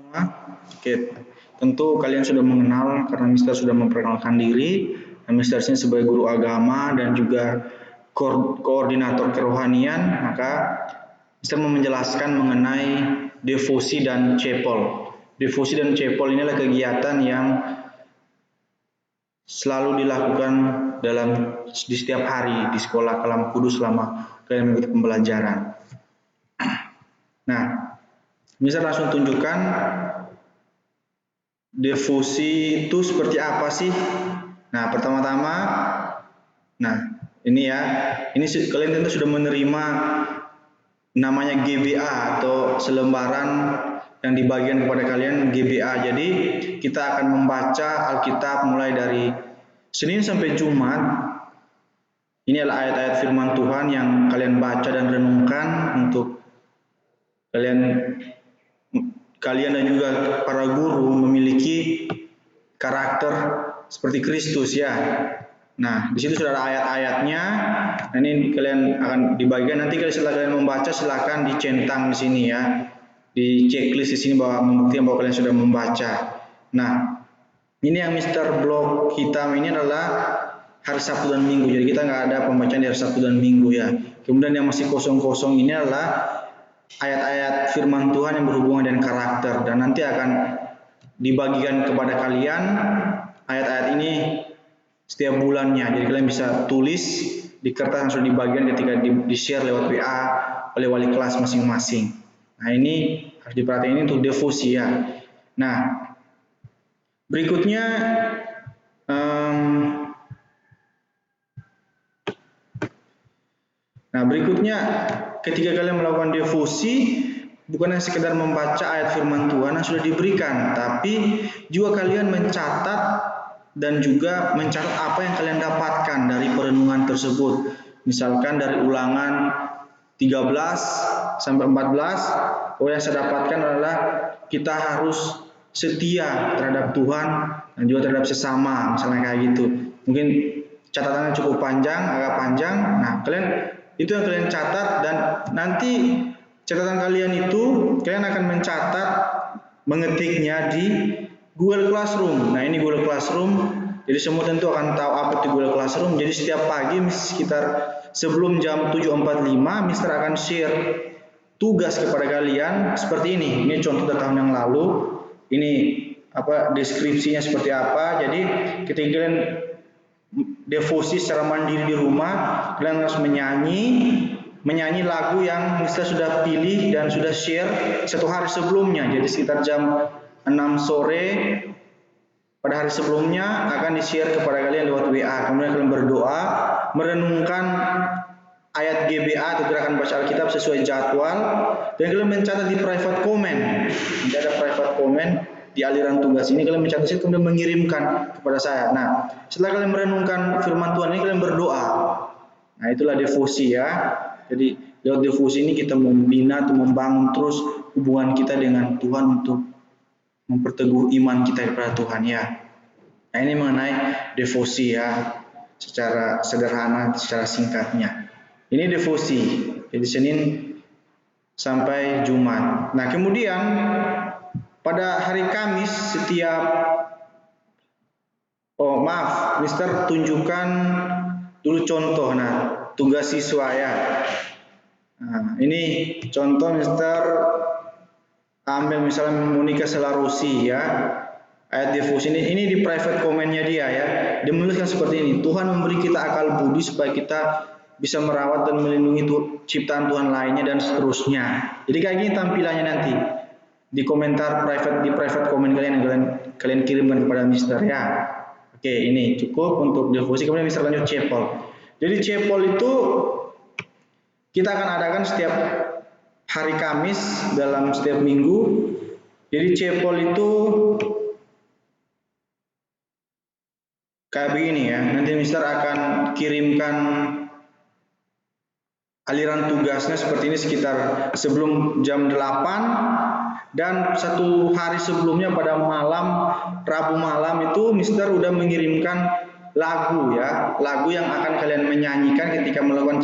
semua. Oke, tentu kalian sudah mengenal karena Mister sudah memperkenalkan diri. Mister sini sebagai guru agama dan juga koordinator kerohanian, maka Mister mau menjelaskan mengenai devosi dan chapel. Devosi dan chapel ini adalah kegiatan yang selalu dilakukan di setiap hari di sekolah Kalam Kudus selama kalian mengikuti pembelajaran. Nah, Mister langsung tunjukkan devosi itu seperti apa sih? Nah, pertama-tama, ini kalian tentu sudah menerima namanya GBA atau selembaran yang dibagikan kepada kalian GBA. Jadi kita akan membaca Alkitab mulai dari Senin sampai Jumat. Ini adalah ayat-ayat firman Tuhan yang kalian baca dan renungkan untuk kalian dan juga para guru memiliki karakter seperti Kristus ya. Nah, di situ sudah ada ayat-ayatnya. Nah, ini kalian akan dibagikan. Nanti setelah kalian membaca, silakan dicentang di sini ya, di checklist di sini bahwa membuktikan bahwa kalian sudah membaca. Nah, ini yang Mister blok hitam ini adalah hari Sabtu dan Minggu. Jadi kita nggak ada pembacaan di hari Sabtu dan Minggu ya. Kemudian yang masih kosong-kosong ini adalah ayat-ayat firman Tuhan yang berhubungan dengan karakter, dan nanti akan dibagikan kepada kalian ayat-ayat ini setiap bulannya. Jadi kalian bisa tulis di kertas yang sudah dibagikan ketika di-share lewat WA oleh wali kelas masing-masing. Nah, ini harus diperhatikan, ini untuk devosi ya. Nah, berikutnya ketika kalian melakukan devosi, bukan hanya sekedar membaca ayat firman Tuhan yang sudah diberikan, tapi juga kalian mencatat dan juga mencatat apa yang kalian dapatkan dari perenungan tersebut. Misalkan dari Ulangan 13 sampai 14, yang saya dapatkan adalah kita harus setia terhadap Tuhan dan juga terhadap sesama, misalnya kayak gitu. Mungkin catatannya cukup panjang, agak panjang. Nah, itu yang kalian catat, dan nanti catatan kalian itu kalian akan mencatat, mengetiknya di Google Classroom. Nah, ini Google Classroom. Jadi semua tentu akan tahu apa itu Google Classroom. Jadi setiap pagi sekitar sebelum jam 7.45 Mister akan share tugas kepada kalian seperti ini. Ini contoh dari tahun yang lalu. Ini deskripsinya seperti apa. Jadi ketika kalian devosi secara mandiri di rumah, kalian harus menyanyi lagu yang Mister sudah pilih dan sudah share satu hari sebelumnya. Jadi sekitar jam 6 sore pada hari sebelumnya akan di-share kepada kalian lewat WA. Kemudian kalian berdoa, merenungkan ayat GBA atau gerakan baca Alkitab sesuai jadwal, dan kalian mencatat di private comment. Jadi ada private comment di aliran tugas ini, kalian mencatat itu kemudian mengirimkan kepada saya. Nah, setelah kalian merenungkan firman Tuhan ini, kalian berdoa. Nah, itulah devosi ya. Jadi lewat devosi ini kita membina atau membangun terus hubungan kita dengan Tuhan untuk memperteguh iman kita kepada Tuhan ya. Nah, ini mengenai devosi ya, secara sederhana, secara singkatnya. Ini devosi, jadi Senin sampai Jumat. Nah, kemudian pada hari Kamis Mister tunjukkan dulu contoh. Nah, tugas siswa ya. Nah, ini contoh Mister ambil misalnya Monica Selarusi ya. Ayat devosi ini di private comment-nya dia ya. Dia menuliskan seperti ini: Tuhan memberi kita akal budi supaya kita bisa merawat dan melindungi ciptaan Tuhan lainnya, dan seterusnya. Jadi kayak gini tampilannya nanti di komentar di private comment kalian yang kalian kirimkan kepada Mister ya. Oke, ini cukup untuk devosi. Kemudian Mister lanjut chapel. Jadi chapel itu kita akan adakan setiap hari Kamis dalam setiap minggu. Jadi chapel itu kayak begini ya. Nanti Mister akan kirimkan aliran tugasnya seperti ini sekitar sebelum jam 8, dan satu hari sebelumnya pada Rabu malam itu Mister udah mengirimkan lagu ya, lagu yang akan kalian menyanyikan ketika melakukan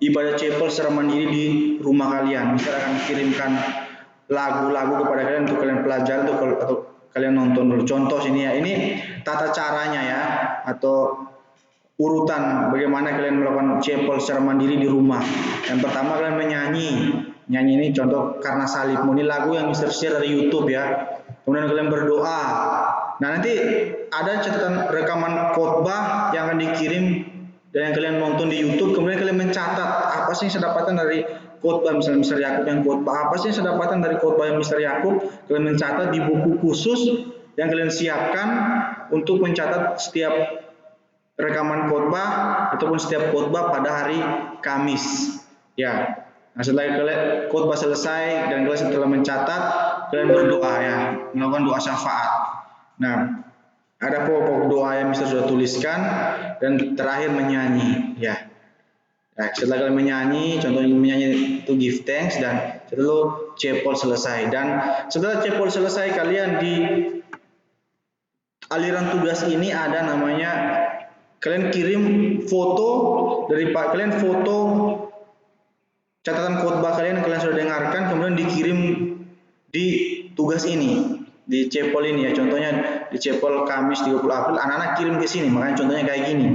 ibadah chapel secara mandiri di rumah kalian. Mister akan kirimkan lagu-lagu kepada kalian untuk kalian pelajari atau kalian nonton dulu. Contoh sini ya, ini tata caranya ya, atau urutan bagaimana kalian melakukan cepol secara mandiri di rumah. Yang pertama kalian menyanyi. Nyanyi ini contoh Karena Salibmu, ini lagu yang Mister share dari YouTube ya. Kemudian kalian berdoa. Nah, nanti ada catatan rekaman khotbah yang akan dikirim dan yang kalian nonton di YouTube. Kemudian kalian mencatat apa sih yang saya dapatkan dari khotbah misalnya Mister Yakub yang khotbah, apa sih yang saya dapatkan dari khotbah yang Mister Yakub. Kalian mencatat di buku khusus yang kalian siapkan untuk mencatat setiap rekaman khotbah ataupun setiap khotbah pada hari Kamis. Ya. Nah, setelah kalian khotbah selesai dan kalian setelah mencatat, kalian berdoa ya, melakukan doa syafaat. Nah, ada pokok doa yang bisa sudah tuliskan dan terakhir menyanyi ya. Nah, setelah kalian menyanyi, contohnya menyanyi to give thanks dan setelah cepol selesai, dan setelah cepol selesai kalian di aliran tugas ini ada namanya kalian kirim foto dari kalian foto catatan khotbah kalian sudah dengarkan, kemudian dikirim di tugas ini, di cepol ini ya. Contohnya di cepol Kamis 30 April, anak-anak kirim ke sini, makanya contohnya kayak gini.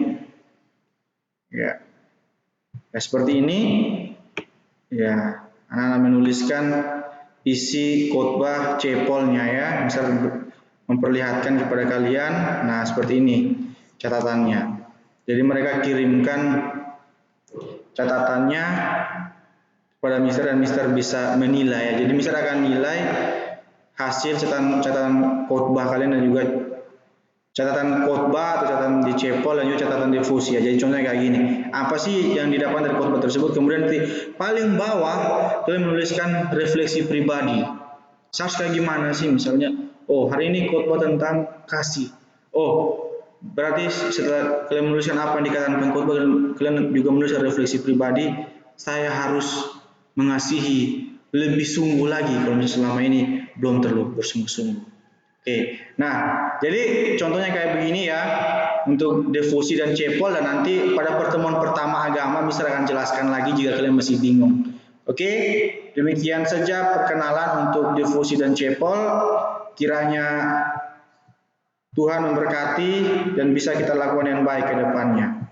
Ya. Ya seperti ini. Ya, anak-anak menuliskan isi khotbah cepolnya ya, misal memperlihatkan kepada kalian. Nah, seperti ini catatannya. Jadi mereka kirimkan catatannya kepada Mister dan Mister bisa menilai ya. Jadi Mister akan nilai hasil catatan khotbah kalian dan juga catatan khotbah atau catatan di cepol dan juga catatan devosi ya. Jadi contohnya kayak gini. Apa sih yang didapat dari khotbah tersebut? Kemudian di paling bawah kalian menuliskan refleksi pribadi. Harus kayak gimana sih misalnya? Oh, hari ini khotbah tentang kasih. Oh, berarti setelah kalian menuliskan apa yang dikatakan pengkhotbah, kalian juga menuliskan refleksi pribadi. Saya harus mengasihi lebih sungguh lagi kalau selama ini belum terlalu bersungguh-sungguh. Oke, nah jadi contohnya kayak begini ya untuk devosi dan cepol, dan nanti pada pertemuan pertama agama Mister akan jelaskan lagi jika kalian masih bingung. Oke, demikian saja perkenalan untuk devosi dan cepol. Kiranya Tuhan memberkati dan bisa kita lakukan yang baik ke depannya.